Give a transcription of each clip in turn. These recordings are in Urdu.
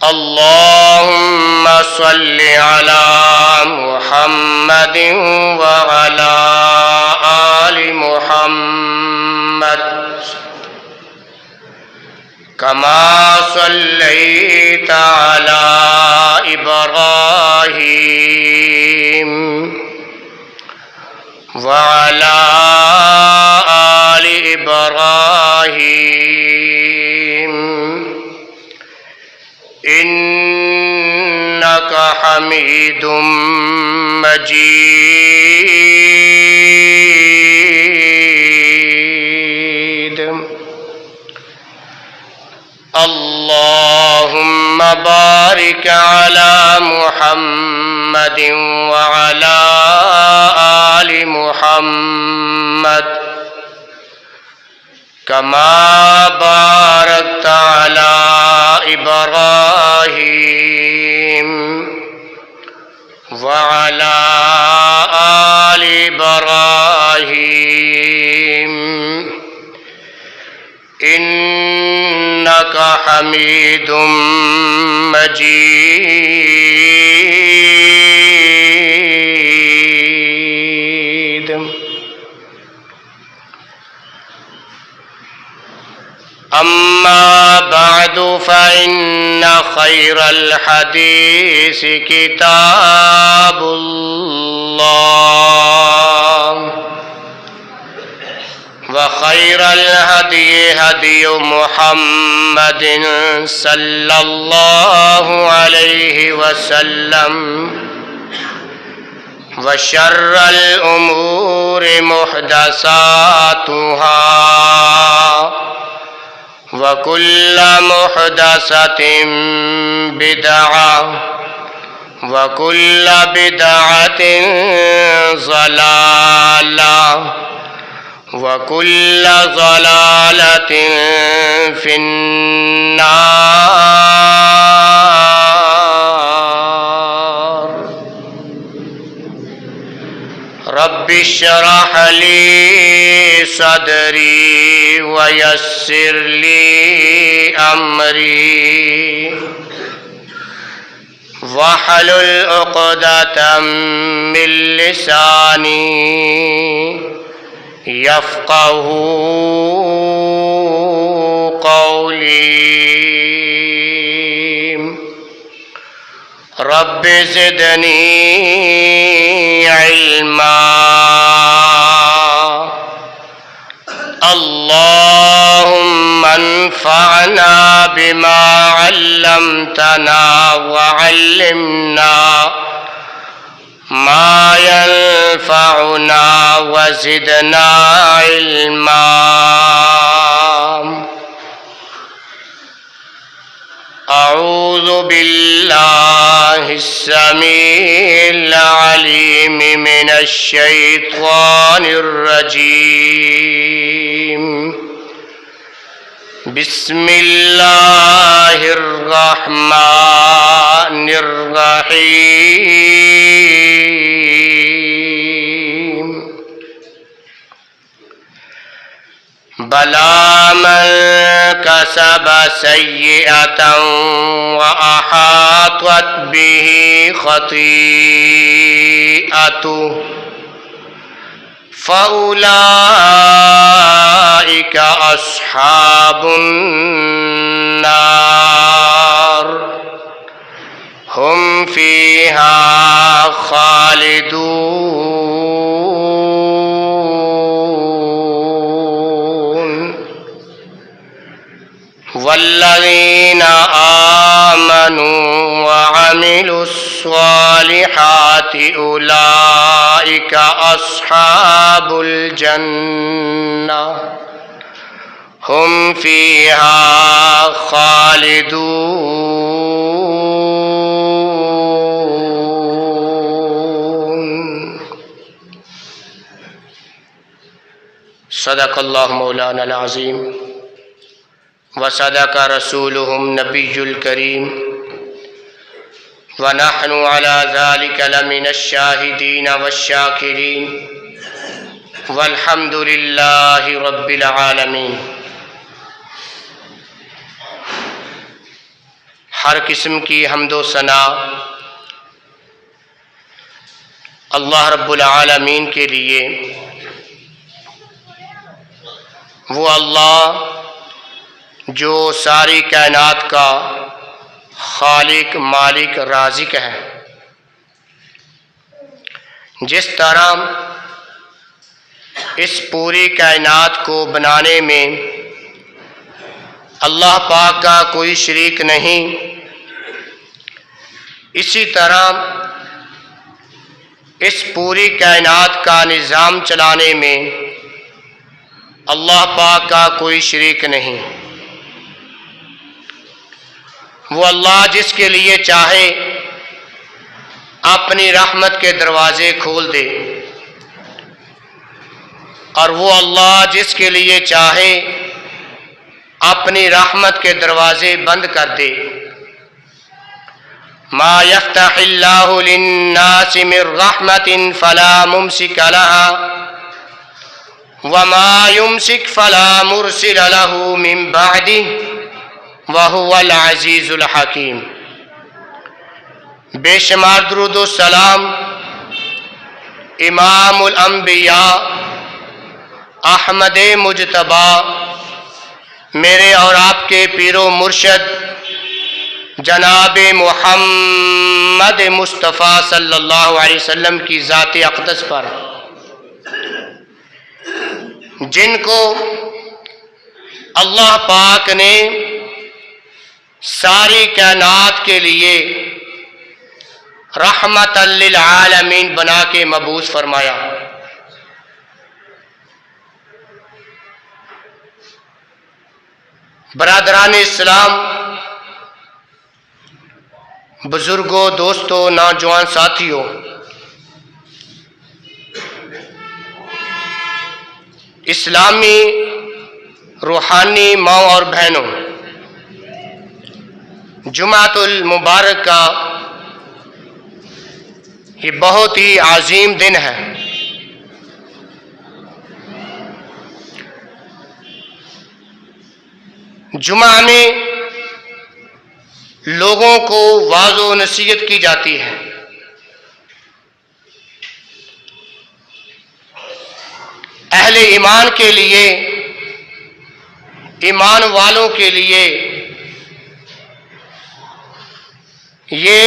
اللهم صل على محمد وعلى آل محمد كما صليت على إبراهيم وعلى آل إبراهيم إنك حميد مجيد. اللهم بارك على محمد وعلى آل محمد كما باركت على إبراهيم وعلى آل إبراهيم إنك حميد مجيد. أما بعد فإن خير الحديث كتاب الله وخير الهدي هدي محمد صلى الله عليه وسلم وشر الأمور محدثاتها وكل محدثة بدعة وكل بدعة ضلالة وكل ضلالة في النار. رب اشرح لي صدري ويسر لي أمري واحلل عقدة من لساني يفقه قولي. رب زدني علما. اللهم انفعنا بما علمتنا وعلمنا ما ينفعنا وزدنا علما. أعوذ بالله السميع العليم من الشيطان الرجيم. بسم الله الرحمن الرحيم. بلى من كسب سيئة وأحاطت به خطيئته فأولئك أصحاب النار هم فيها خالدون. والذين آمنوا وعملوا الصالحات أولئك أصحاب الجنة هم فيها خالدون. صدق اللہ مولانا العظیم وصدق رسوله النبی الکریم ونحن على ذلك لمن الشاہدین والشاکرین والحمد للہ رب العالمین. ہر قسم کی حمد و ثنا اللہ رب العالمین کے لیے، وہ اللہ جو ساری کائنات کا خالق، مالک، رازق ہے۔ جس طرح اس پوری کائنات کو بنانے میں اللہ پاک کا کوئی شریک نہیں، اسی طرح اس پوری کائنات کا نظام چلانے میں اللہ پاک کا کوئی شریک نہیں۔ وہ اللہ جس کے لیے چاہے اپنی رحمت کے دروازے کھول دے، اور وہ اللہ جس کے لیے چاہے اپنی رحمت کے دروازے بند کر دے۔ ما یفتح اللہ للناس من رحمت فلا ممسک لها وما یمسک فلا مرسل له من بعده وهو العزیز الحکیم۔ بے شمار درود و سلام امام الانبیاء احمد مجتبی، میرے اور آپ کے پیر و مرشد جناب محمد مصطفیٰ صلی اللہ علیہ وسلم کی ذات اقدس پر، جن کو اللہ پاک نے ساری کائنات کے لیے رحمت للعالمین بنا کے مبعوث فرمایا۔ برادران اسلام، بزرگوں، دوستوں، نوجوان ساتھیوں، اسلامی روحانی ماں اور بہنوں، جمعۃ المبارک کا یہ بہت ہی عظیم دن ہے۔ جمعہ میں لوگوں کو واعظ و نصیحت کی جاتی ہے۔ اہل ایمان کے لیے، ایمان والوں کے لیے یہ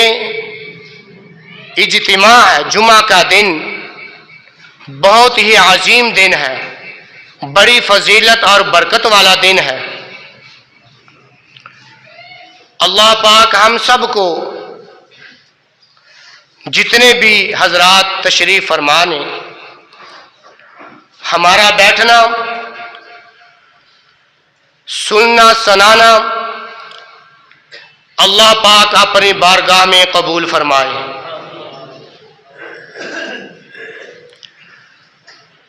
اجتماع ہے، جمعہ کا دن بہت ہی عظیم دن ہے، بڑی فضیلت اور برکت والا دن ہے۔ اللہ پاک ہم سب کو، جتنے بھی حضرات تشریف فرمانے، ہمارا بیٹھنا، سننا، سنانا، اللہ پاک اپنی بارگاہ میں قبول فرمائے۔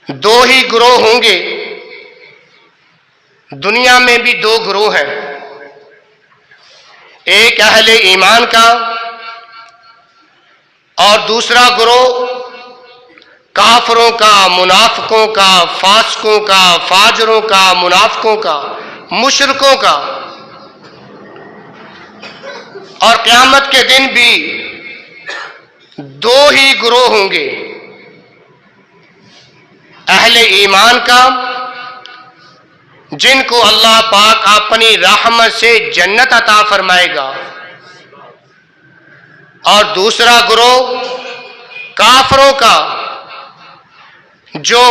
دو ہی گروہ ہوں گے، دنیا میں بھی دو گروہ ہیں، ایک اہل ایمان کا اور دوسرا گروہ کافروں کا، منافقوں کا، فاسقوں کا، فاجروں کا، منافقوں کا، مشرکوں کا۔ اور قیامت کے دن بھی دو ہی گروہ ہوں گے، اہل ایمان کا جن کو اللہ پاک اپنی رحمت سے جنت عطا فرمائے گا، اور دوسرا گروہ کافروں کا جو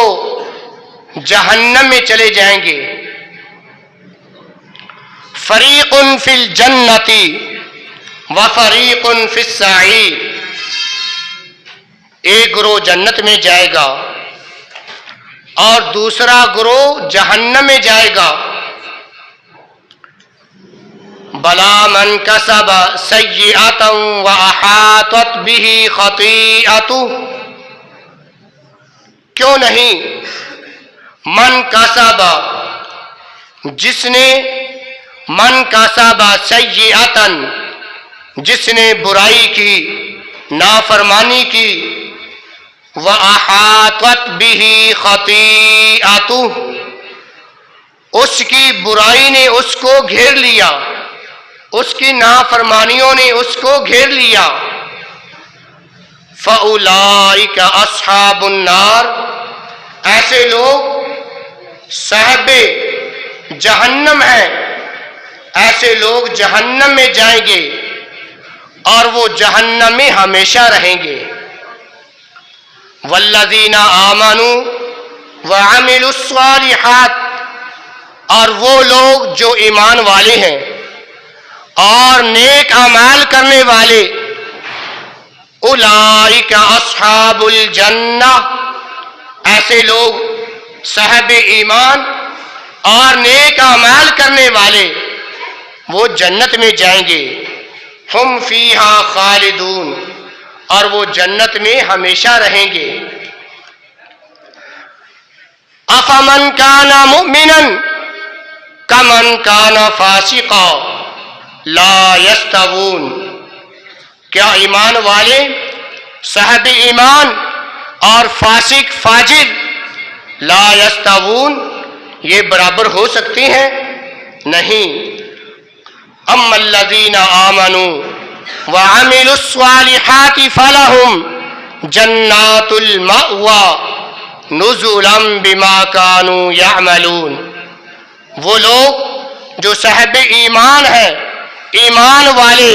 جہنم میں چلے جائیں گے۔ فریق فی الجنت وفریق فی السعیر، ایک گروہ جنت میں جائے گا اور دوسرا گروہ جہنم میں جائے گا۔ بلا من کسب سیئۃ واحاطت بہ خطیئۃہ، کیوں نہیں؟ من کسب، جس نے، من کسب سیئۃ، جس نے برائی کی، نافرمانی کی، وَأَحَاطَتْ بِهِ خَطِيئَتُهُ، اس کی برائی نے اس کو گھیر لیا، اس کی نافرمانیوں نے اس کو گھیر لیا، فَأُولَٰئِكَ أَصْحَابُ النَّارِ، ایسے لوگ صاحب جہنم ہیں، ایسے لوگ جہنم میں جائیں گے اور وہ جہنم میں ہمیشہ رہیں گے۔ وَالَّذِينَ آمَنُوا وَعَمِلُوا الصَّالِحَاتِ، اور وہ لوگ جو ایمان والے ہیں اور نیک اعمال کرنے والے، اولئک اصحاب الجنہ، ایسے لوگ صاحب ایمان اور نیک اعمال کرنے والے وہ جنت میں جائیں گے، ہم فیہا خالدون، اور وہ جنت میں ہمیشہ رہیں گے۔ افمن کان مؤمنا کمن کان فاسقا لا یستوون، کیا ایمان والے صاحب ایمان اور فاسق فاجر لا یستوون یہ برابر ہو سکتے ہیں؟ نہیں۔ اما الذین آمنوا وعملوا الصالحات فلهم جنات المأوى نزلا بما كانوا يعملون، وہ لوگ جو صاحب ایمان ہیں، ایمان والے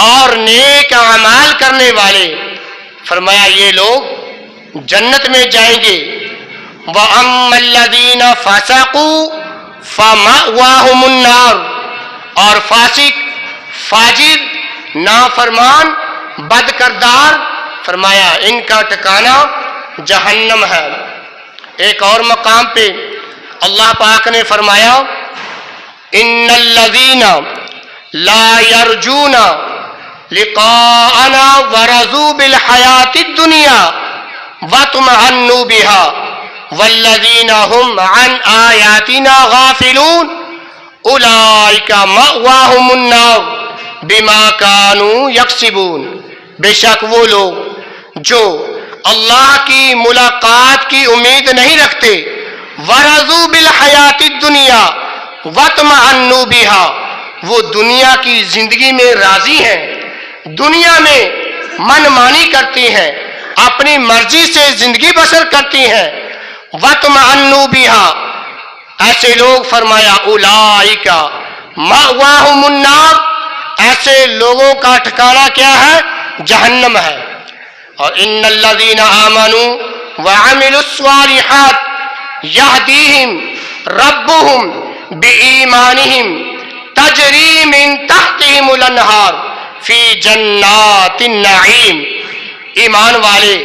اور نیک اعمال کرنے والے، فرمایا یہ لوگ جنت میں جائیں گے۔ وَأَمَّا الَّذِينَ فَسَقُوا فَمَأْوَاهُمُ النَّارُ، اور فاسق فاجر نافرمان بد کردار، فرمایا ان کا ٹھکانہ جہنم ہے۔ ایک اور مقام پہ اللہ پاک نے فرمایا ان الذین لا یرجون لقاءنا ورضوا بالحیاۃ الدنیا واطمأنوا بها والذین هم عن آیاتنا غافلون اولئک مأواہم النار بما كانوا یکسبون، بے شک وہ لوگ جو اللہ کی ملاقات کی امید نہیں رکھتے، ورضوا بالحیات الدنیا واطمأنوا بها، وہ دنیا کی زندگی میں راضی ہیں، دنیا میں من مانی کرتی ہیں، اپنی مرضی سے زندگی بسر کرتی ہیں، واطمأنوا بها، ایسے لوگ فرمایا اولئک مأواہم النار، ایسے لوگوں کا ٹھکانہ کیا ہے؟ جہنم ہے۔ اور ان الذین آمنوا وعملوا الصالحات یہدیہم ربہم بإیمانہم تجری من تحتہم الانہار فی جنات النعیم، ایمان والے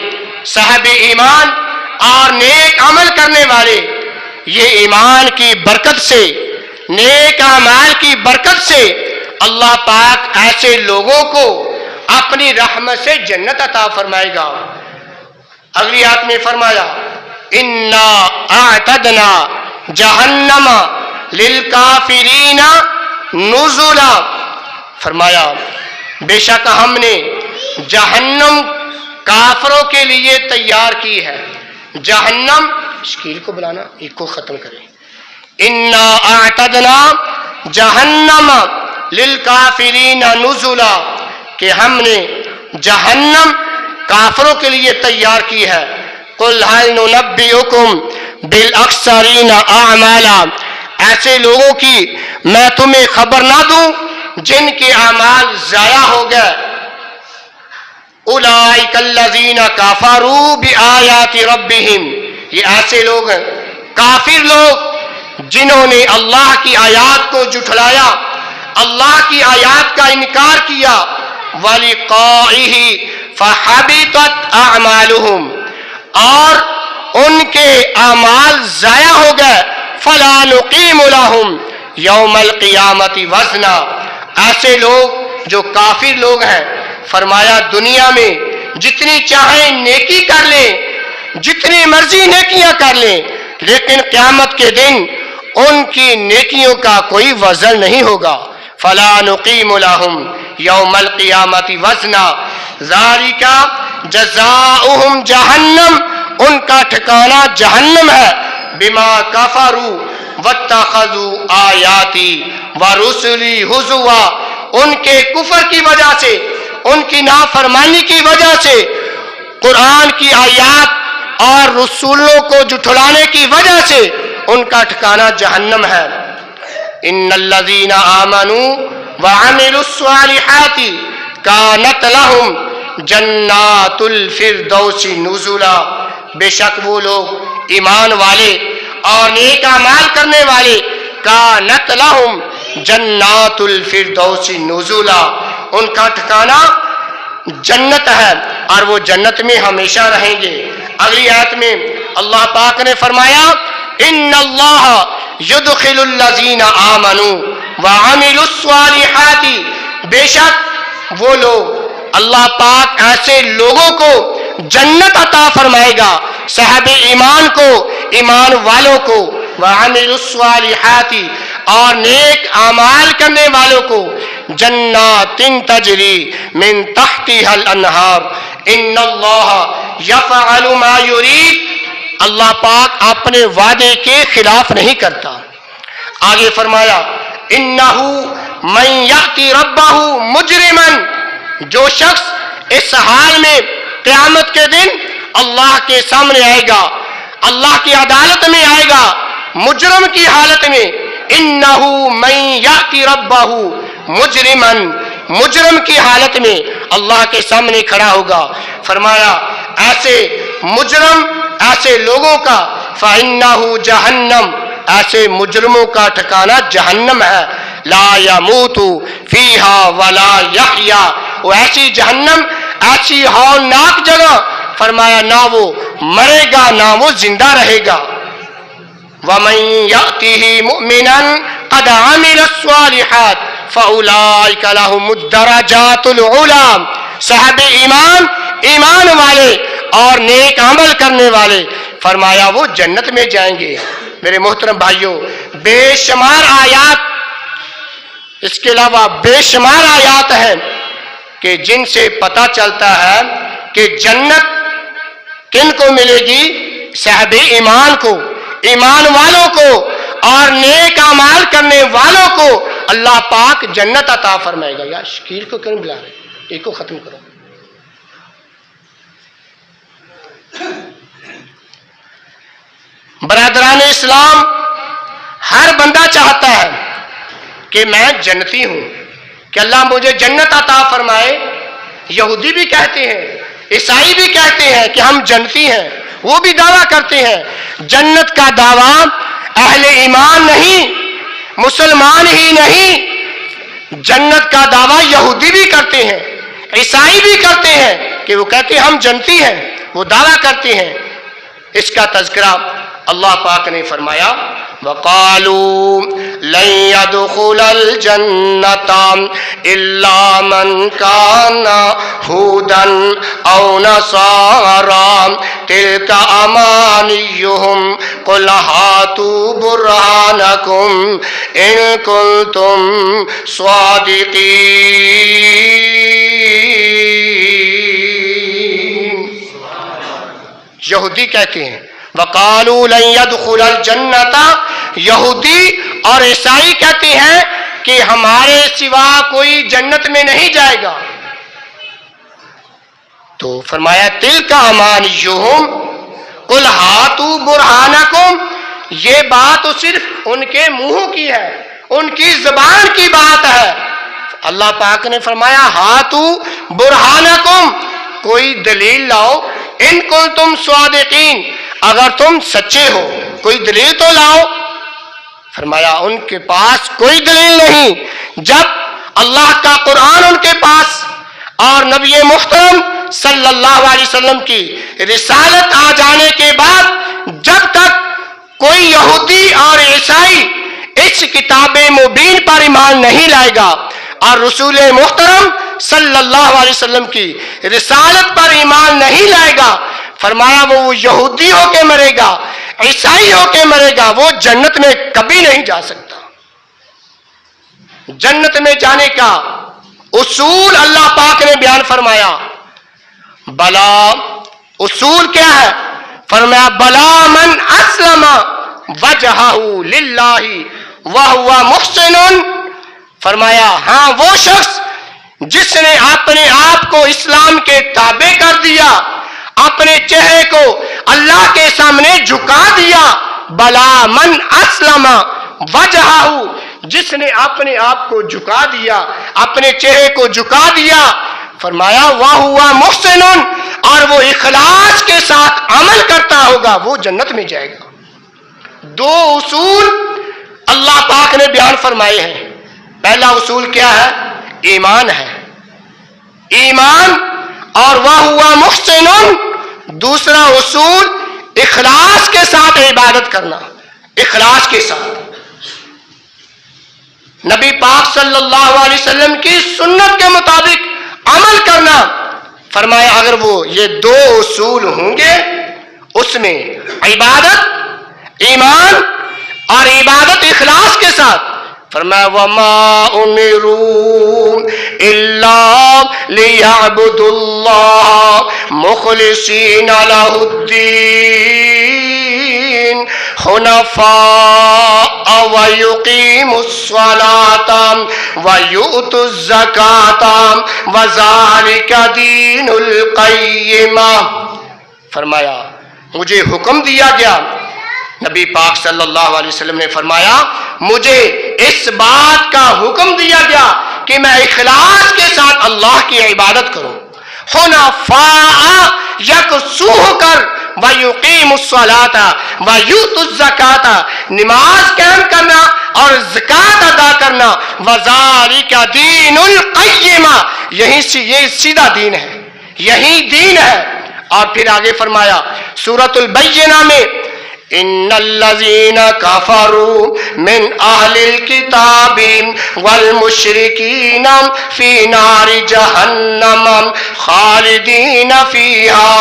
صاحب ایمان اور نیک عمل کرنے والے، یہ ایمان کی برکت سے، نیک اعمال کی برکت سے اللہ پاک ایسے لوگوں کو اپنی رحمت سے جنت عطا فرمائے گا۔ اگلی آیت میں فرمایا انا اعتدنا جہنم للکافرین نزلا، فرمایا بے شک ہم نے جہنم کافروں کے لیے تیار کی ہے۔ جہنم، شکیل کو بلانا، ایک کو ختم کریں۔ انا اعتدنا جہنم للکافرین نزلا، کہ ہم نے جہنم کافروں کے لیے تیار کی ہے۔ قل هل ننبئکم بالاخسرین اعمالا، ایسے لوگوں کی میں تمہیں خبر نہ دوں جن کے اعمال ضائع ہو گئے۔ اولئک الذین کفروا بآیات ربہم، یہ ایسے لوگ ہیں کافر لوگ جنہوں نے اللہ کی آیات کو جھٹلایا، اللہ کی آیات کا انکار کیا۔ وَلِقَائِهِ فَحَبِطَتْ أَعْمَالُهُمْ، اور ان کے اعمال ضائع ہو گئے۔ فَلَا نُقِيمُ لَهُمْ يَوْمَ الْقِيَامَةِ وَزْنًا، ایسے لوگ جو کافر لوگ ہیں، فرمایا دنیا میں جتنی چاہیں نیکی کر لیں، جتنی مرضی نیکیاں کر لیں، لیکن قیامت کے دن ان کی نیکیوں کا کوئی وزن نہیں ہوگا۔ فَلَا نُقِيمُ لَهُمْ یوم القیامت وزنا ذالک جزاؤہم جہنم، ان کا ٹھکانہ جہنم ہے۔ بما کفروا، واتخذوا آیاتی ورسلی ہزوا، ان کے کفر کی وجہ سے، ان کی نافرمانی کی وجہ سے، قرآن کی آیات اور رسولوں کو جھٹلانے کی وجہ سے ان کا ٹھکانہ جہنم ہے۔ ان الذین آمنوا وعملوا الصالحات کانت لہم جنات الفردوس نزلا، بے شک وہ لوگ ایمان والے اور نیک اعمال کرنے والے، کانت لہم جنات الفردوس نزلا، ان کا ٹھکانہ جنت ہے اور وہ جنت میں ہمیشہ رہیں گے۔ اگلی آیت میں اللہ پاک نے فرمایا ان اللہ یدخل الذین آمنوا وعملوا الصالحات، بے شک وہ لوگ، اللہ پاک ایسے لوگوں کو جنت عطا فرمائے گا، صاحب ایمان کو، ایمان والوں کو، وعملوا الصالحات اور نیک اعمال کرنے والوں کو، جنات تجری من تحتها الانہار ان اللہ یفعل ما یرید، اللہ پاک اپنے وعدے کے خلاف نہیں کرتا۔ آگے فرمایا انہو من یأتی ربہ مجرما، جو شخص اس حال میں قیامت کے دن اللہ کے سامنے آئے گا، اللہ کی عدالت میں آئے گا مجرم کی حالت میں، انہو من یأتی ربہ مجرما، مجرم کی حالت میں اللہ کے سامنے کھڑا ہوگا۔ فرمایا ایسے مجرم، ایسے لوگوں کا فإنہ جہنم، ایسے مجرموں کا ٹھکانہ جہنم ہے، لا یموت فیہا ولا یحیا، وہ ایسی جہنم، ایسی ہولناک جگہ، فرمایا نہ وہ مرے گا نہ وہ زندہ رہے گا۔ وَمَن يَأْتِهِ مُؤْمِنًا قَدْ عَمِلَ الصَّالِحَاتِ فَأُولَٰئِكَ لَهُمُ الدَّرَجَاتُ الْعُلَىٰ، صاحب ایمان، ایمان والے اور نیک عمل کرنے والے، فرمایا وہ جنت میں جائیں گے۔ میرے محترم بھائیوں، بے شمار آیات، اس کے علاوہ بے شمار آیات ہیں کہ جن سے پتہ چلتا ہے کہ جنت کن کو ملے گی؟ صاحب ایمان کو، ایمان والوں کو اور نیک اعمال کرنے والوں کو اللہ پاک جنت عطا فرمائے گا۔ یار شکیل کو کیوں بلا رہے؟ ایک کو ختم کرو۔ برادران اسلام، ہر بندہ چاہتا ہے کہ میں جنتی ہوں، کہ اللہ مجھے جنت عطا فرمائے۔ یہودی بھی کہتے ہیں، عیسائی بھی کہتے ہیں کہ ہم جنتی ہیں، وہ بھی دعویٰ کرتے ہیں۔ جنت کا دعویٰ اہل ایمان نہیں، مسلمان ہی نہیں، جنت کا دعویٰ یہودی بھی کرتے ہیں، عیسائی بھی کرتے ہیں، کہ وہ کہتے ہیں ہم جنتی ہیں، وہ دعویٰ کرتے ہیں۔ اس کا تذکرہ اللہ پاک نے فرمایا وَقَالُوا لَن يَدْخُلَ الْجَنَّةَ إِلَّا مَنْ كَانَ هُودًا أَوْ نَصَارَىٰ تِلْكَ أَمَانِيُّهُمْ قُلْ هَاتُوا بُرْهَانَكُمْ إِن كُنتُمْ صَادِقِينَ۔ یہودی کہتے ہیں وَقَالُوا لَن يَدْخُلَ الْجَنَّةَ، یہودی اور عیسائی کہتے ہیں کہ ہمارے سوا کوئی جنت میں نہیں جائے گا۔ تو فرمایا تِلْكَ أَمَانِيُّهُمْ قُلْ هَاتُوا بُرْهَانَكُمْ، یہ بات تو صرف ان کے منہوں کی ہے، ان کی زبان کی بات ہے۔ اللہ پاک نے فرمایا ہاتوا برہانکم، کوئی دلیل لاؤ، ان کنتم صادقین، اگر تم سچے ہو کوئی دلیل تو لاؤ۔ فرمایا ان کے پاس کوئی دلیل نہیں۔ جب اللہ کا قرآن ان کے پاس اور نبی محترم صلی اللہ علیہ وسلم کی رسالت آ جانے کے بعد جب تک کوئی یہودی اور عیسائی اس کتاب مبین پر ایمان نہیں لائے گا اور رسول محترم صلی اللہ علیہ وسلم کی رسالت پر ایمان نہیں لائے گا، فرمایا وہ یہودی ہو کے مرے گا، عیسائی ہو کے مرے گا، وہ جنت میں کبھی نہیں جا سکتا۔ جنت میں جانے کا اصول اللہ پاک نے بیان فرمایا۔ بلا، اصول کیا ہے؟ فرمایا بلا من اسلم وجہہ للہ وہو محسن، فرمایا ہاں وہ شخص جس نے اپنے آپ کو اسلام کے تابع کر دیا، اپنے چہرے کو اللہ کے سامنے جھکا دیا، بلا من اسلم وجہہ، جس نے اپنے آپ کو جھکا دیا، اپنے چہرے کو جھکا دیا، فرمایا وَهُوَ مُحْسِنٌ، اور وہ اخلاص کے ساتھ عمل کرتا ہوگا وہ جنت میں جائے گا۔ دو اصول اللہ پاک نے بیان فرمائے ہیں۔ پہلا اصول کیا ہے؟ ایمان ہے، ایمان، اور وَهُوَ مُحْسِنٌ دوسرا اصول اخلاص کے ساتھ عبادت کرنا، اخلاص کے ساتھ نبی پاک صلی اللہ علیہ وسلم کی سنت کے مطابق عمل کرنا۔ فرمایا اگر وہ یہ دو اصول ہوں گے اس میں عبادت، ایمان اور عبادت اخلاص کے ساتھ، فرمایا وَمَا أُمِرُوا إِلَّا لِيَعْبُدُوا اللَّهَ مُخْلِصِينَ لَهُ الدِّينَ حُنَفَاءَ وَيُقِيمُوا الصَّلَاةَ وَيُؤْتُوا الزَّكَاةَ وَذَلِكَ دِينُ الْقَيِّمَةِ۔ فرمایا مجھے حکم دیا گیا، نبی پاک صلی اللہ علیہ وسلم نے فرمایا مجھے اس بات کا حکم دیا گیا کہ میں اخلاص کے ساتھ اللہ کی عبادت کروں، حنفاء یکسو ہو کر، وَيُقِيمُ الصَّلَاةَ وَيُؤْتُ الزَّكَاةَ نماز قائم کرنا اور زکوٰۃ ادا کرنا، وَذَلِكَ دِينُ الْقَيِّمَةِ یہی سے یہ سیدھا دین ہے، یہی دین ہے۔ اور پھر آگے فرمایا سورۃ البینہ میں ان الذین کفروا من اہل الکتاب والمشرکین فی نار جہنم خالدین فیہا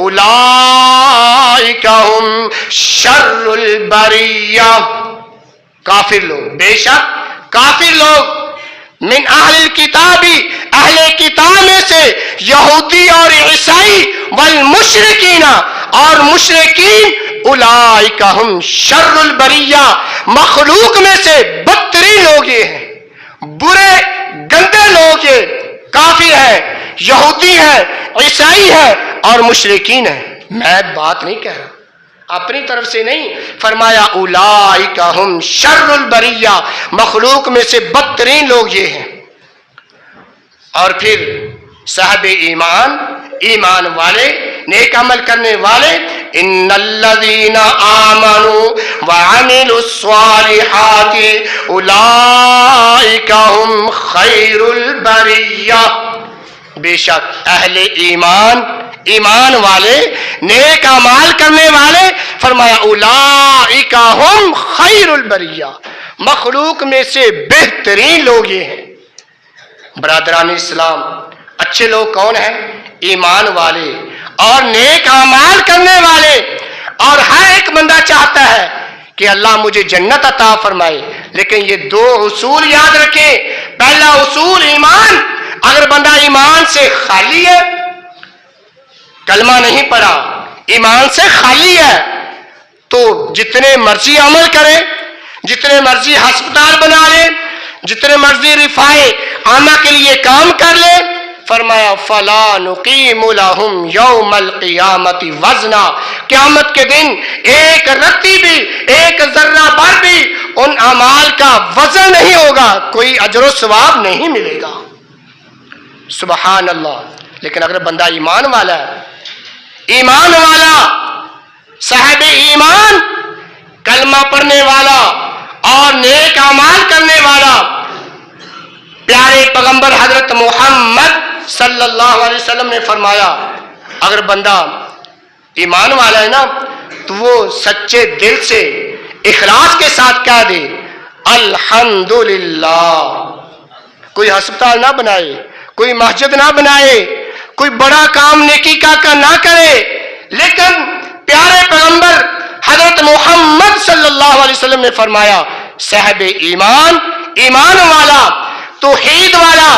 اولئک ہم شر البریہ۔ کافر لوگ، بے شک کافر لوگ، من اہل الکتابی اہل کتاب میں سے یہودی اور عیسائی، والمشرکین اور مشرکین، اولئک ہم شر البریہ مخلوق میں سے بدترین لوگ یہ ہیں، برے گندے لوگ یہ کافر ہیں، یہودی ہیں، عیسائی ہیں اور مشرکین ہیں۔ میں بات نہیں کہہ رہا، اپنی طرف سے نہیں، فرمایا اولئک ہم شر البریہ مخلوق میں سے بدترین لوگ یہ ہیں۔ اور پھر صاحب ایمان، ایمان والے، نیک عمل کرنے والے، ان الذین آمنوا وعملوا الصالحات اولئک ہم خیر البریہ، بے شک اہل ایمان، ایمان والے، نیک اعمال کرنے والے، فرمایا اولئک ہم خیر البریہ مخلوق میں سے بہترین لوگ یہ ہیں۔ برادران اسلام، اچھے لوگ کون ہیں؟ ایمان والے اور نیک اعمال کرنے والے۔ اور ہر ایک بندہ چاہتا ہے کہ اللہ مجھے جنت عطا فرمائے، لیکن یہ دو اصول یاد رکھیں۔ پہلا اصول ایمان، اگر بندہ ایمان سے خالی ہے، کلمہ نہیں پڑھا، ایمان سے خالی ہے، تو جتنے مرضی عمل کرے، جتنے مرضی ہسپتال بنا لے، جتنے مرضی رفاع عامہ کے لیے کام کر لے، فرمایا فَلَا نُقِيمُ لَهُمْ يَوْمَ الْقِيَامَةِ وَزْنًا، قیامت کے دن ایک رتی بھی، ایک ذرہ بھر بھی ان اعمال کا وزن نہیں ہوگا، کوئی اجر و ثواب نہیں ملے گا۔ سبحان اللہ۔ لیکن اگر بندہ ایمان والا ہے، ایمان والا، صاحب ایمان، کلمہ پڑھنے والا اور نیک اعمال کرنے والا، پیارے پیغمبر حضرت محمد صلی اللہ علیہ وسلم نے فرمایا اگر بندہ ایمان والا ہے نا تو وہ سچے دل سے اخلاص کے ساتھ کہہ دے الحمدللہ، کوئی ہسپتال نہ بنائے، کوئی مسجد نہ بنائے، کوئی بڑا کام نیکی کا نہ کرے، لیکن پیارے پیغمبر حضرت محمد صلی اللہ علیہ وسلم نے فرمایا صاحب ایمان، ایمان والا، توحید والا،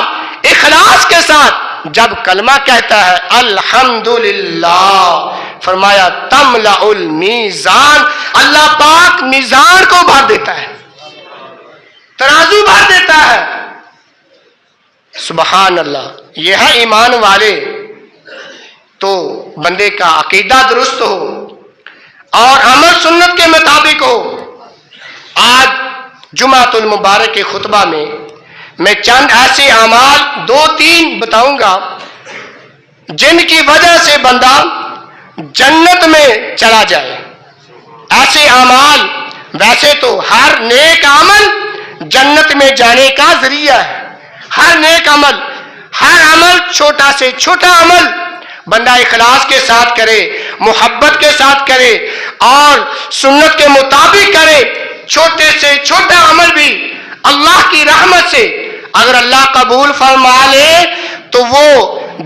اخلاص کے ساتھ جب کلمہ کہتا ہے الحمدللہ، فرمایا تملأ المیزان، اللہ پاک میزان کو بھر دیتا ہے، ترازو بھر دیتا ہے۔ سبحان اللہ، یہ ہے ایمان والے۔ تو بندے کا عقیدہ درست ہو اور عمل سنت کے مطابق ہو۔ آج جمعۃ المبارک کے خطبہ میں چند ایسے اعمال 2-3 بتاؤں گا جن کی وجہ سے بندہ جنت میں چلا جائے۔ ایسے اعمال، ویسے تو ہر نیک عمل جنت میں جانے کا ذریعہ ہے، ہر نیک عمل، ہر عمل چھوٹا سے چھوٹا عمل بندہ اخلاص کے ساتھ کرے، محبت کے ساتھ کرے اور سنت کے مطابق کرے۔ چھوٹے سے چھوٹا عمل بھی اللہ کی رحمت سے اگر اللہ قبول فرما لے تو وہ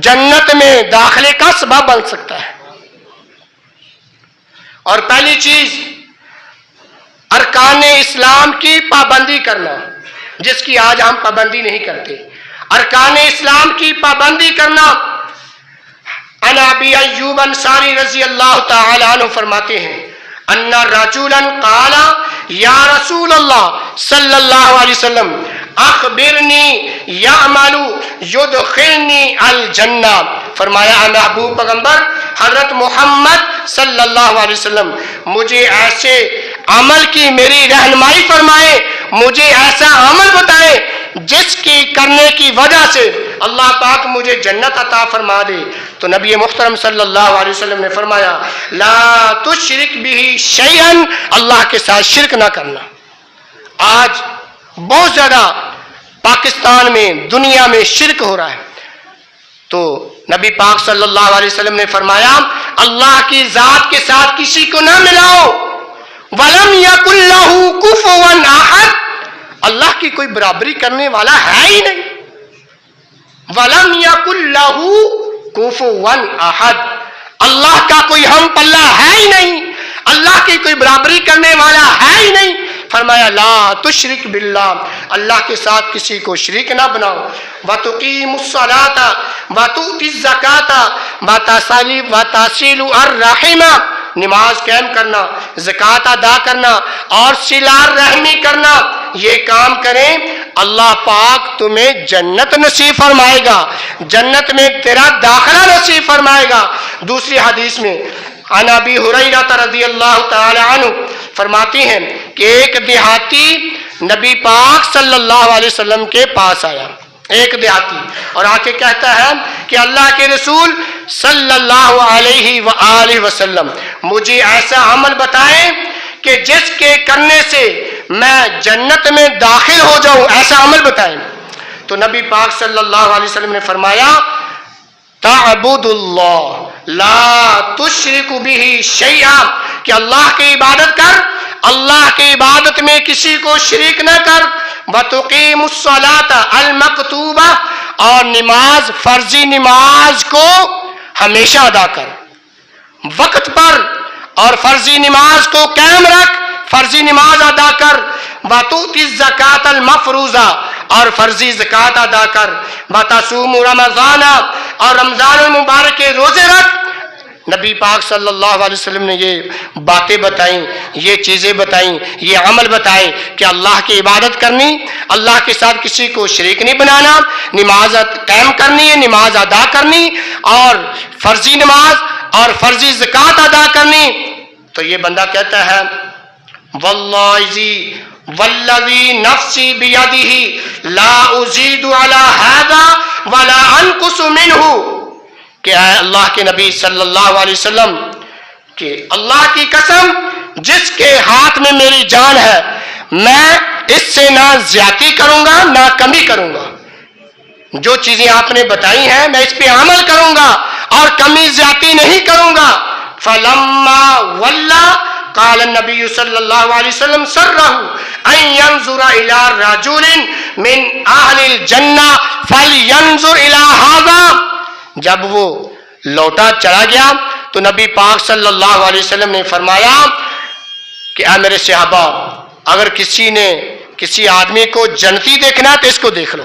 جنت میں داخلے کا سبب بن سکتا ہے۔ اور پہلی چیز ارکان اسلام کی پابندی کرنا، جس کی آج ہم پابندی نہیں کرتے۔ ارکان اسلام کی پابندی کرنا۔ عن ابی ایوب انصاری رضی اللہ تعالی عنہ فرماتے ہیں ان رجلا قال یا رسول اللہ صلی اللہ علیہ وسلم اخبرنی یعمل یدخلنی الجنہ۔ فرمایا اے محبوب پیغمبر حضرت محمد صلی اللہ علیہ وسلم مجھے ایسے عمل کی میری رہنمائی فرمائے، مجھے ایسا عمل بتائے جس کی کرنے کی وجہ سے اللہ پاک مجھے جنت عطا فرما دے۔ تو نبی محترم صلی اللہ علیہ وسلم نے فرمایا لا تشرک بہ شیئا، اللہ کے ساتھ شرک نہ کرنا۔ آج بہت زیادہ پاکستان میں، دنیا میں شرک ہو رہا ہے۔ تو نبی پاک صلی اللہ علیہ وسلم نے فرمایا اللہ کی ذات کے ساتھ کسی کو نہ ملاؤ۔ وَلَمْ يَكُنْ لَهُ كُفُوًا أَحَدٌ، اللہ کی کوئی برابری کرنے والا ہے ہی نہیں۔ وَلَمْ يَكُنْ لَهُ كُفُوًا أَحَدٌ، اللہ کا کوئی ہم پلہ ہے ہی نہیں، اللہ کی کوئی برابری کرنے والا ہے ہی نہیں۔ فرمایا لا تشرک باللہ، اللہ کے ساتھ کسی کو شریک نہ بناؤ۔ وَتُقِيمُ الصَّلَاةَ وَتُؤْتِ الزَّكَاةَ وَتَصِلُ الرَّحِمَ، نماز قائم کرنا، زکوٰۃ ادا کرنا اور صلہ رحمی کرنا، یہ کام کریں اللہ پاک تمہیں جنت نصیب فرمائے گا، جنت میں تیرا داخلہ نصیب فرمائے گا۔ دوسری حدیث میں عن ابی ہریرہ رضی اللہ تعالی عنہ فرماتی ہیں کہ ایک دیہاتی نبی پاک صلی اللہ علیہ وسلم کے پاس آیا، ایک دیہاتی، اور آ کے کہتا ہے کہ اللہ کے رسول صلی اللہ علیہ وآلہ وسلم مجھے ایسا عمل بتائیں کہ جس کے کرنے سے میں جنت میں داخل ہو جاؤں، ایسا عمل بتائیں۔ تو نبی پاک صلی اللہ علیہ وسلم نے فرمایا تعبد اللہ لا تشرک بہ شیئا، کہ اللہ کی عبادت کر، اللہ کی عبادت میں کسی کو شریک نہ کر۔ وَتُقِيمُ الصَّلَاةَ الْمَكْتُوبَةَ، اور نماز، فرضی نماز کو ہمیشہ ادا کر، وقت پر، اور فرضی نماز کو قائم رکھ، فرضی نماز ادا کر۔ وَتُؤْتِ الزَّكَاةَ الْمَفْرُوضَةَ، اور فرضی زکوٰۃ ادا کر۔ وَتَصُومُ رَمَضَانَ، اور رمضان المبارک کے روزے رکھ۔ نبی پاک صلی اللہ علیہ وسلم نے یہ باتیں بتائیں، یہ چیزیں بتائیں، یہ عمل بتائے کہ اللہ کی عبادت کرنی، اللہ کے ساتھ کسی کو شریک نہیں بنانا، نماز قائم کرنی ہے، نماز ادا کرنی، اور فرضی نماز اور فرضی زکوٰۃ ادا کرنی۔ تو یہ بندہ کہتا ہے والذی نفسی بیدہ لا ازید علی ھذا ولا انقص منہ، کہ اے اللہ کے نبی صلی اللہ علیہ وسلم کہ اللہ کی قسم جس کے ہاتھ میں میری جان ہے میں اس سے نہ زیادتی کروں گا نہ کمی کروں گا۔ جو چیزیں آپ نے بتائی ہیں میں اس پہ عمل کروں گا اور کمی زیادتی نہیں کروں گا۔ فلما ولا قال النبی صلی اللہ علیہ وسلم سرہ ان ينظر الى رجل من اہل الجنہ فلینظر الى ھذا، جب وہ لوٹا چلا گیا تو نبی پاک صلی اللہ علیہ وسلم نے فرمایا کہ اے میرے صحابہ اگر کسی نے کسی آدمی کو جنتی دیکھنا ہے تو اس کو دیکھ لو،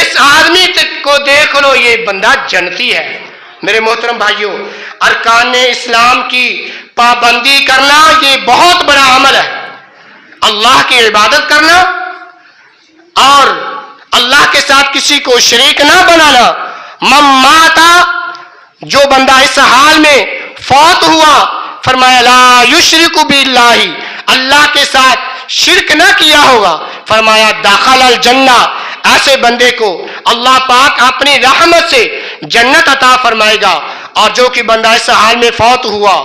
اس آدمی کو دیکھ لو، یہ بندہ جنتی ہے۔ میرے محترم بھائیوں، ارکان اسلام کی پابندی کرنا یہ بہت بڑا عمل ہے۔ اللہ کی عبادت کرنا اور اللہ کے ساتھ کسی کو شریک نہ بنانا۔ من ماتا، جو بندہ اس حال میں فوت ہوا، فرمایا لا یشرک باللہ، اللہ کے ساتھ شرک نہ کیا ہوگا، فرمایا داخل الجنہ، ایسے بندے کو اللہ پاک اپنی رحمت سے جنت عطا فرمائے گا۔ اور جو کہ بندہ اس حال میں فوت ہوا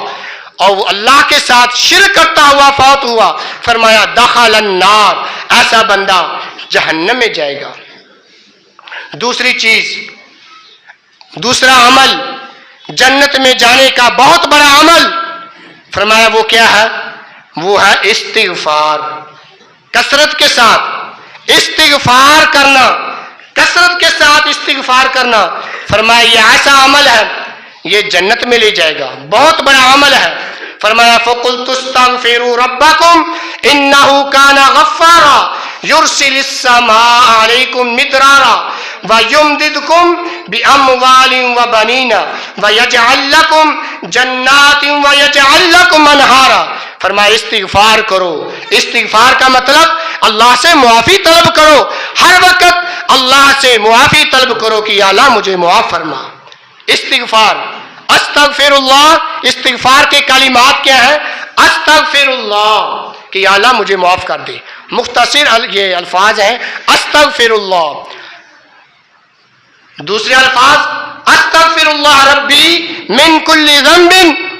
اور وہ اللہ کے ساتھ شرک کرتا ہوا فوت ہوا، فرمایا دخل النار، ایسا بندہ جہنم میں جائے گا۔ دوسری چیز، دوسرا عمل جنت میں جانے کا بہت بڑا عمل، فرمایا وہ کیا ہے؟ وہ ہے استغفار، کثرت کے ساتھ استغفار کرنا، کثرت کے ساتھ استغفار کرنا۔ فرمایا یہ ایسا عمل ہے، یہ جنت میں لے جائے گا، بہت بڑا عمل ہے۔ فرمایا فَقُلْتُ اسْتَغْفِرُوا رَبَّكُمْ إِنَّهُ كَانَ غَفَّارًا يُرْسِلِ السَّمَاءَ عَلَيْكُمْ مِدْرَارًا وَيُمْدِدْكُمْ بِأَمْوَالٍ وَبَنِينَ وَيَجْعَلْ لَكُمْ جَنَّاتٍ وَيَجْعَلْ لَكُمْ أَنْهَارًا۔ فرمایا استغفار کرو۔ استغفار کا مطلب اللہ سے معافی طلب کرو، ہر وقت اللہ سے معافی طلب کرو کہ یا اللہ مجھے معاف فرما۔ استغفار، استغفر اللہ، استغفار کے کلمات کیا ہیں؟ استغفر اللہ، کہ یا اللہ مجھے معاف کر دے۔ مختصر یہ الفاظ ہیں استغفر اللہ۔ دوسرے الفاظ استغفر اللہ ربی من کل ذنب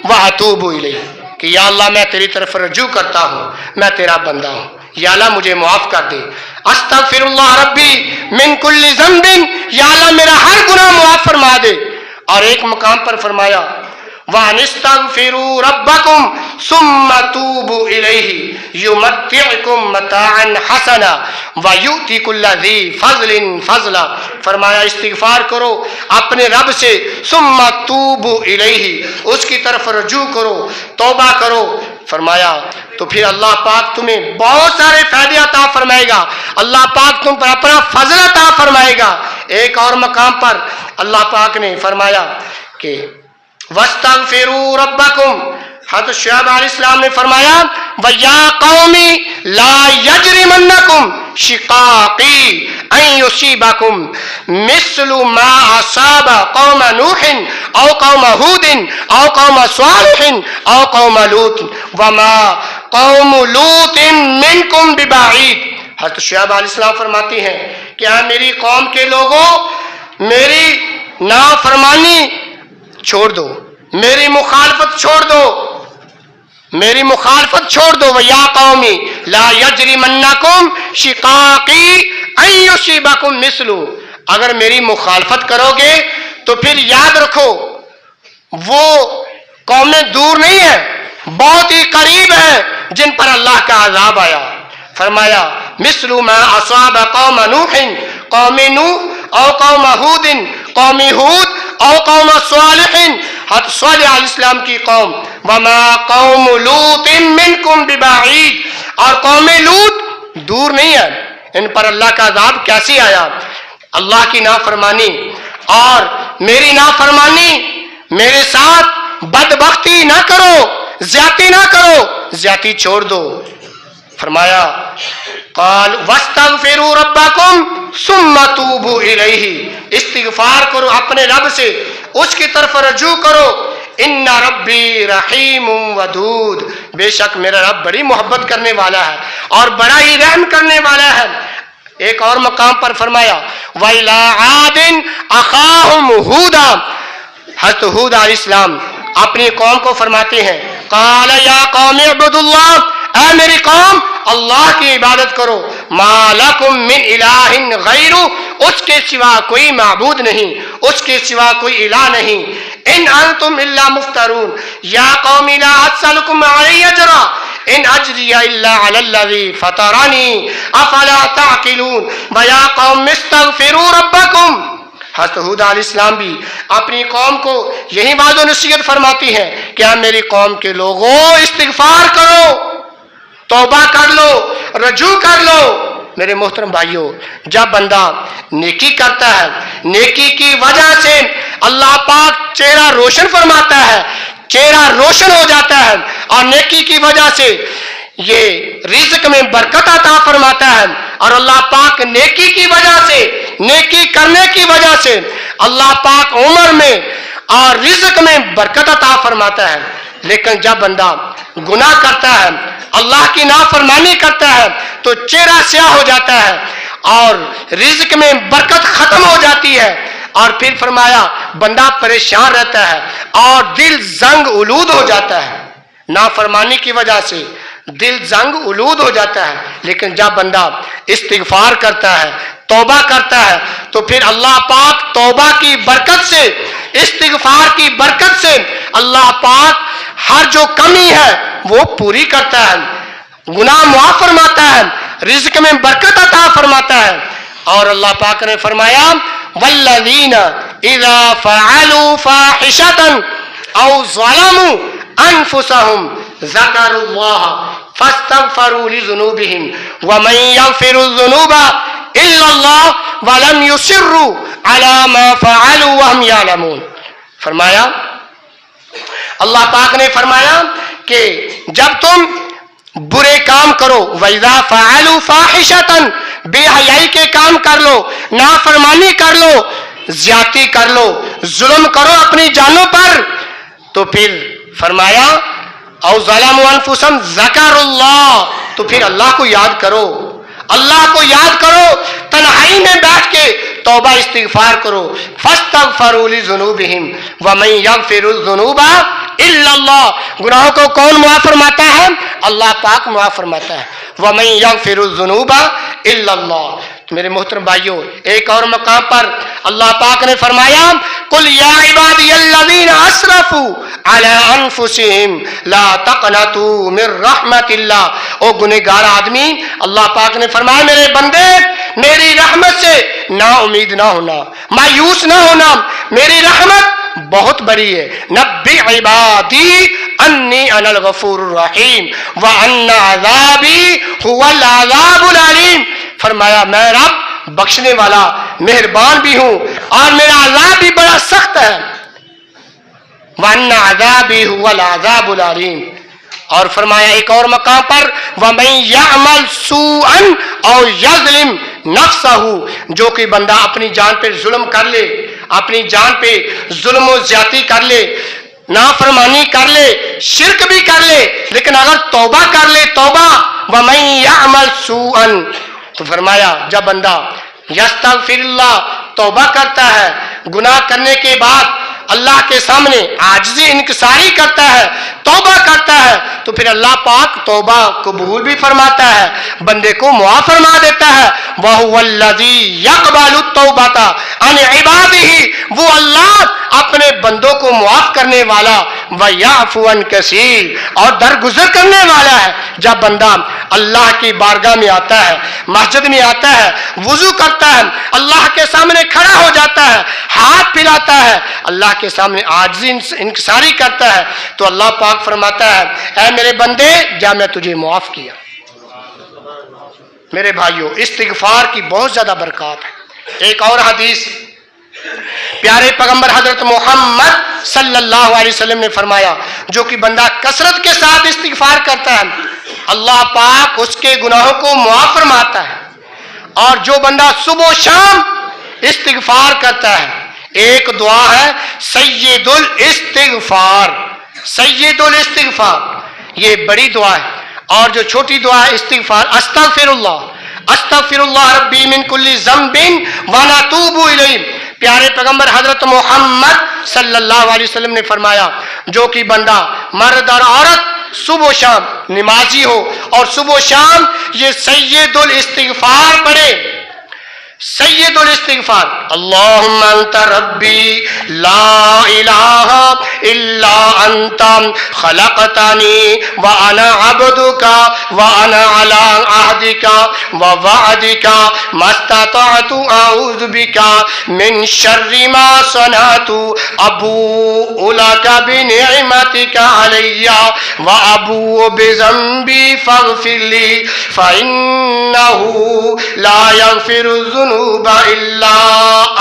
واتوب الیہ، کہ یا اللہ میں تیری طرف رجوع کرتا ہوں، میں تیرا بندہ ہوں، یا اللہ مجھے معاف کر دے۔ استغفر اللہ ربی من کل ذنب، یا اللہ میرا ہر گناہ معاف فرما دے۔ اور ایک مقام پر فرمایا وَأَنِ اسْتَغْفِرُوا رَبَّكُمْ ثُمَّ تُوبُوا إِلَيْهِ يُمَتِّعْكُمْ مَتَاعًا حَسَنًا وَيُؤْتِ كُلَّ ذِي فَضْلٍ فَضْلًا۔ فرمایا استغفار کرو اپنے رب سے، ثُمَّ تُوبُوا إِلَيْهِ، اس کی طرف رجوع کرو، توبہ کرو۔ فرمایا تو پھر اللہ پاک تمہیں بہت سارے فائدے عطا فرمائے گا، اللہ پاک تم پر اپنا فضل عطا فرمائے گا۔ ایک اور مقام پر اللہ پاک نے فرمایا کہ وَاسْتَغْفِرُوا رَبَّكُمْ، حضرت شعیب علیہ السلام نے فرمایا وَيَا قَوْمِ لَا يَجْرِمَنَّكُمْ شِقَاقِي أَن يُصِيبَكُمْ مِثْلُ مَا أَصَابَ قَوْمَ نُوحٍ أَوْ قَوْمَ هُودٍ أَوْ قَوْمَ صَالِحٍ أَوْ قَوْمَ لُوطٍ وَمَا قَوْمُ لُوطٍ مِّنكُمْ بِبَعِيدٍ۔ حضرت شعیب علیہ السلام فرماتی ہیں کہ میری قوم کے لوگوں، میری نافرمانی چھوڑ دو، میری مخالفت چھوڑ دو، میری مخالفت چھوڑ دو۔ وَيَا قَوْمِ لَا يَجْرِمَنَّكُمْ شِقَاقِي أَن يُصِيبَكُمْ مِثْلُ، اگر میری مخالفت کرو گے تو پھر یاد رکھو وہ قومیں دور نہیں ہیں، بہت ہی قریب ہیں جن پر اللہ کا عذاب آیا۔ فرمایا مثل ما اصاب قوم نوح، قوم نوح او قوم ہود، قوم ہود او قوم صالح، حضرت صالح علیہ السلام کی قوم، وما قوم لوط منکم ببعید، اور قوم لوط دور نہیں ہے، ان پر اللہ کا عذاب کیسے آیا؟ اللہ کی نافرمانی اور میری نافرمانی، میرے ساتھ بدبختی نہ کرو، زیادتی نہ کرو، زیادتی چھوڑ دو۔ فرمایا قال واستغفروا ربکم ثم توبوا الیہ، استغفار کرو اپنے رب سے، اس کی طرف رجوع کرو۔ ان ربی رحیم ودود، بے شک میرا رب بڑی محبت کرنے والا ہے اور بڑا ہی رحم کرنے والا ہے۔ ایک اور مقام پر فرمایا وَإِلَىٰ عَادٍ أَخَاهُمْ هُودًا، حضرت ہود علیہ السلام اپنی قوم کو فرماتے ہیں قال یا قوم اعبدوا اللہ، اے میری قوم اللہ کی عبادت کرو، ما لکم من الہ غیر، اس کے سوا کوئی معبود نہیں، اس کے سوا کوئی الہ نہیں، ان انتم الا مفترون، یا قوم لا اسألکم علی اجرا ان اجری الا علی الذی فطرنی افلا تعقلون، ویا قوم استغفروا ربکم۔ حضرت ہود علیہ السلام بھی اپنی قوم کو یہی بات و نصیحت فرماتی ہیں کہ میری قوم کے لوگوں استغفار کرو، توبہ کر لو، رجوع کر لو۔ میرے محترم بھائیوں، جب بندہ نیکی کرتا ہے، نیکی کی وجہ سے اللہ پاک چہرہ روشن فرماتا ہے، چہرہ روشن ہو جاتا ہے، اور نیکی کی وجہ سے یہ رزق میں برکت عطا فرماتا ہے، اور اللہ پاک نیکی کی وجہ سے، نیکی کرنے کی وجہ سے اللہ پاک عمر میں اور رزق میں برکت عطا فرماتا ہے۔ لیکن جب بندہ گناہ کرتا ہے، اللہ کی نافرمانی کرتا ہے، تو چہرہ سیاہ ہو جاتا ہے اور رزق میں برکت ختم ہو جاتی ہے، اور پھر فرمایا بندہ پریشان رہتا ہے اور دل زنگ آلود ہو جاتا ہے، نافرمانی کی وجہ سے دل زنگ آلود ہو جاتا ہے۔ لیکن جب بندہ استغفار کرتا ہے، توبہ کرتا ہے، تو پھر اللہ پاک توبہ کی برکت سے، استغفار کی برکت سے اللہ پاک ہر جو کمی ہے وہ پوری کرتا ہے، گناہ معاف فرماتا ہے، رزق میں برکت عطا فرماتا ہے۔ اور اللہ پاک نے فرمایا والذین اذا فعلوا فاحشة او ظلموا انفسهم ذکروا اللہ فاستغفروا لذنوبهم ومن يغفر الذنوب الا اللہ ولم يصروا على ما فعلوا وهم يعلمون۔ فرمایا اللہ پاک نے فرمایا کہ جب تم برے کام کرو، وَإِذَا فَعَلُوا فَاحِشَةً، بے حیائی کے کام کر لو، نافرمانی کر لو، زیادتی کر لو، ظلم کرو اپنی جانوں پر، تو پھر فرمایا او ظلموا انفسهم ذکروا اللہ، تو پھر اللہ کو یاد کرو، اللہ کو یاد کرو، تنہائی میں بیٹھ کے توبہ استغفار کرو، فاستغفروا لذنوبہم ومن یغفر الذنوب الا اللہ، گناہوں کو کون معاف فرماتا ہے؟ اللہ پاک معاف فرماتا ہے، ومن یغفر الذنوب الا اللہ۔ تو میرے محترم بھائیوں، ایک اور مقام پر اللہ پاک نے فرمایا قل یا عبادی الذین اسرفوا علی انفسہم لا تقنطوا من رحمت اللہ، او گنہگار آدمی، اللہ پاک نے فرمایا میرے بندے میری رحمت سے نا امید نہ ہونا، مایوس نہ ہونا، میری رحمت بہت بڑی ہے۔ نبی عبادی انی انا الغفور الرحیم وان عذابی هو العذاب العلیم، فرمایا میں رب بخشنے والا مہربان بھی ہوں اور میرا عذاب بھی بڑا سخت ہے، وان عذابی هو العذاب العلیم۔ اور فرمایا ایک اور مقام پر وَمَن يَعْمَلْ سُوءًا أَوْ يَظْلِمْ نَفْسَهُ، جو کہ بندہ اپنی جان پہ ظلم کر لے، اپنی جان پہ ظلم و زیادتی کر لے، نافرمانی کر لے، شرک بھی کر لے، لیکن اگر توبہ کر لے، توبہ وَمَن يَعْمَلْ سُوءًا، تو فرمایا جب بندہ یستغفر اللہ، توبہ کرتا ہے، گناہ کرنے کے بعد اللہ کے سامنے عاجزی انکساری کرتا ہے، توبہ کرتا ہے، تو پھر اللہ پاک توبہ قبول بھی فرماتا ہے، بندے کو معاف فرما دیتا ہے۔ وَهُوَ الَّذِي يَقْبَلُ التَّوْبَةَ عَنْ عِبَادِهِ، وہ اللہ اپنے بندوں کو معاف کرنے والا، وَيَعْفُو عَنْ كَثِيرٍ، اور درگزر کرنے والا ہے۔ جب بندہ اللہ کی بارگاہ میں آتا ہے، مسجد میں آتا ہے، وضو کرتا ہے، اللہ کے سامنے کھڑا ہو جاتا ہے، ہاتھ پھیلاتا ہے، اللہ کے سامنے عاجزی انکساری کرتا ہے، تو اللہ پاک فرماتا ہے اے میرے بندے جا میں تجھے معاف کیا۔ میرے بھائیوں، استغفار کی بہت زیادہ برکات ہے۔ ایک اور حدیث پیارے پیغمبر حضرت محمد صلی اللہ علیہ وسلم نے فرمایا جو کہ بندہ کثرت کے ساتھ استغفار کرتا ہے اللہ پاک اس کے گناہوں کو معاف فرماتا ہے، اور جو بندہ صبح و شام استغفار کرتا ہے، ایک دعا ہے سید الاستغفار، سید الاستغفار، یہ بڑی دعا ہے، اور جو چھوٹی دعا ہے استغفار استغفر اللہ ربی من کل ذنب ونتوب الیہ، پیارے پیغمبر حضرت محمد صلی اللہ علیہ وسلم نے فرمایا جو کہ بندہ مرد اور عورت صبح و شام نمازی ہو اور صبح و شام یہ سید الاستغفار پڑھے، سید الاستغفار، اللہم انت ربی لا الہ الا انت خلقتنی وانا عبدک وانا علی عہدک ووعدک ما استطعت اعوذ بک من شر ما صنعت ابوء لک بنعمتک علی وابوء بذنبی فاغفر لی فانہ لا یغفر الذنوب الا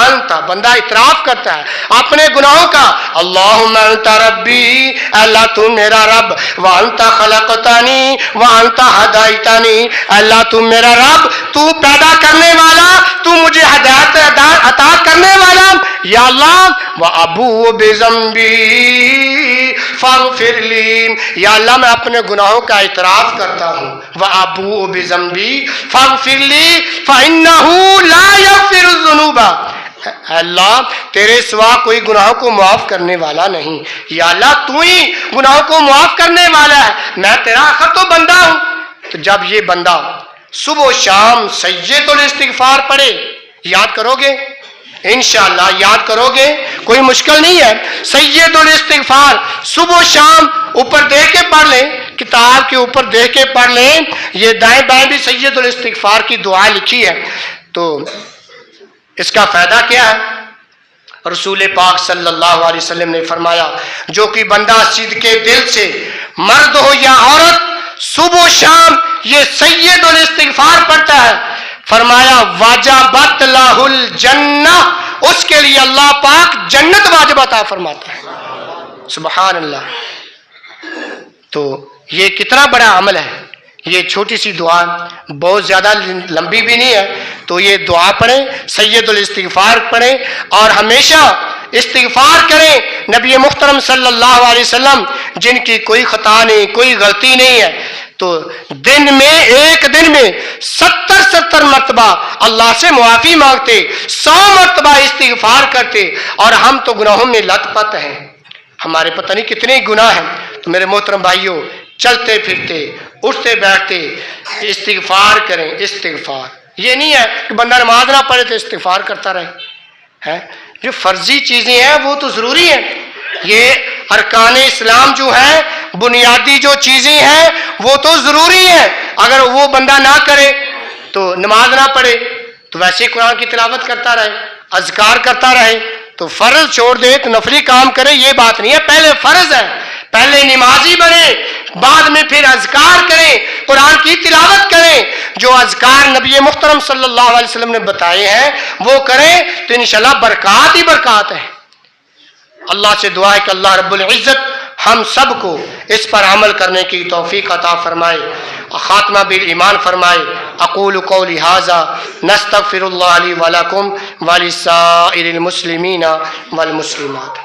انت، بندہ اعتراف کرتا ہے اپنے گناہوں کا، اللہم انت ربی، اللہ تو میرا رب، وانت خلقتانی وانت ہدایتانی، اللہ تو میرا رب، تو پیدا کرنے والا، تو مجھے ہدایت عطا کرنے والا، یا اللہ وابو بذنبی فاغفر لی، یا اللہ میں اپنے گناہوں کا اعتراف کرتا ہوں، وابو بذنبی فاغفر لی فانہ لا یغفر الذنوب، اللہ تیرے سوا کوئی گناہوں کو معاف کرنے والا نہیں، یا اللہ تو ہی گناہوں کو معاف کرنے والا ہے، میں تیرا آخر تو بندہ ہوں۔ تو جب یہ بندہ صبح و شام سید الاستغفار پڑھے، یاد کرو گے انشاءاللہ، یاد کرو گے، کوئی مشکل نہیں ہے، سید الاستغفار صبح و شام اوپر دیکھ کے پڑھ لیں، کتاب کے اوپر دیکھ کے پڑھ لیں، یہ دائیں بائیں بھی سید الاستغفار کی دعا لکھی ہے۔ تو اس کا فائدہ کیا ہے؟ رسول پاک صلی اللہ علیہ وسلم نے فرمایا جو کہ بندہ صدق دل سے، مرد ہو یا عورت، صبح و شام یہ سید الاستغفار پڑھتا ہے، فرمایا واجبت لہ الجنہ، اس کے لیے اللہ پاک جنت واجب عطا فرماتا ہے، سبحان اللہ۔ تو یہ کتنا بڑا عمل ہے، یہ چھوٹی سی دعا بہت زیادہ لمبی بھی نہیں ہے، تو یہ دعا پڑھیں، سید الاستغفار پڑھیں اور ہمیشہ استغفار کریں۔ نبی محترم صلی اللہ علیہ وسلم جن کی کوئی خطا نہیں، کوئی غلطی نہیں ہے، تو دن میں، ایک دن میں 70 مرتبہ اللہ سے معافی مانگتے، 100 مرتبہ استغفار کرتے، اور ہم تو گناہوں میں لت پت ہیں، ہمارے پتہ نہیں کتنے گناہ ہیں۔ تو میرے محترم بھائیوں، چلتے پھرتے، اٹھتے بیٹھتے استغفار کریں، استغفار۔ یہ نہیں ہے کہ بندہ نماز نہ پڑھے تو استغفار کرتا رہے، جو فرضی چیزیں ہیں وہ تو ضروری ہیں، یہ ارکان اسلام جو ہیں، بنیادی جو چیزیں ہیں وہ تو ضروری ہیں، اگر وہ بندہ نہ کرے تو نماز نہ پڑھے تو ویسے قرآن کی تلاوت کرتا رہے، اذکار کرتا رہے، تو فرض چھوڑ دے تو نفلی کام کرے، یہ بات نہیں ہے، پہلے فرض ہے، پہلے نمازی بنے، بعد میں پھر اذکار کریں، قرآن کی تلاوت کریں، جو اذکار نبی محترم صلی اللہ علیہ وسلم نے بتائے ہیں وہ کریں تو انشاءاللہ برکات ہی برکات ہے۔ اللہ سے دعا ہے کہ اللہ رب العزت ہم سب کو اس پر عمل کرنے کی توفیق عطا فرمائے، خاتمہ بالایمان فرمائے۔ اقول قولی ھذا نستغفر اللہ لی ولکم ولسائر المسلمین والمسلمات۔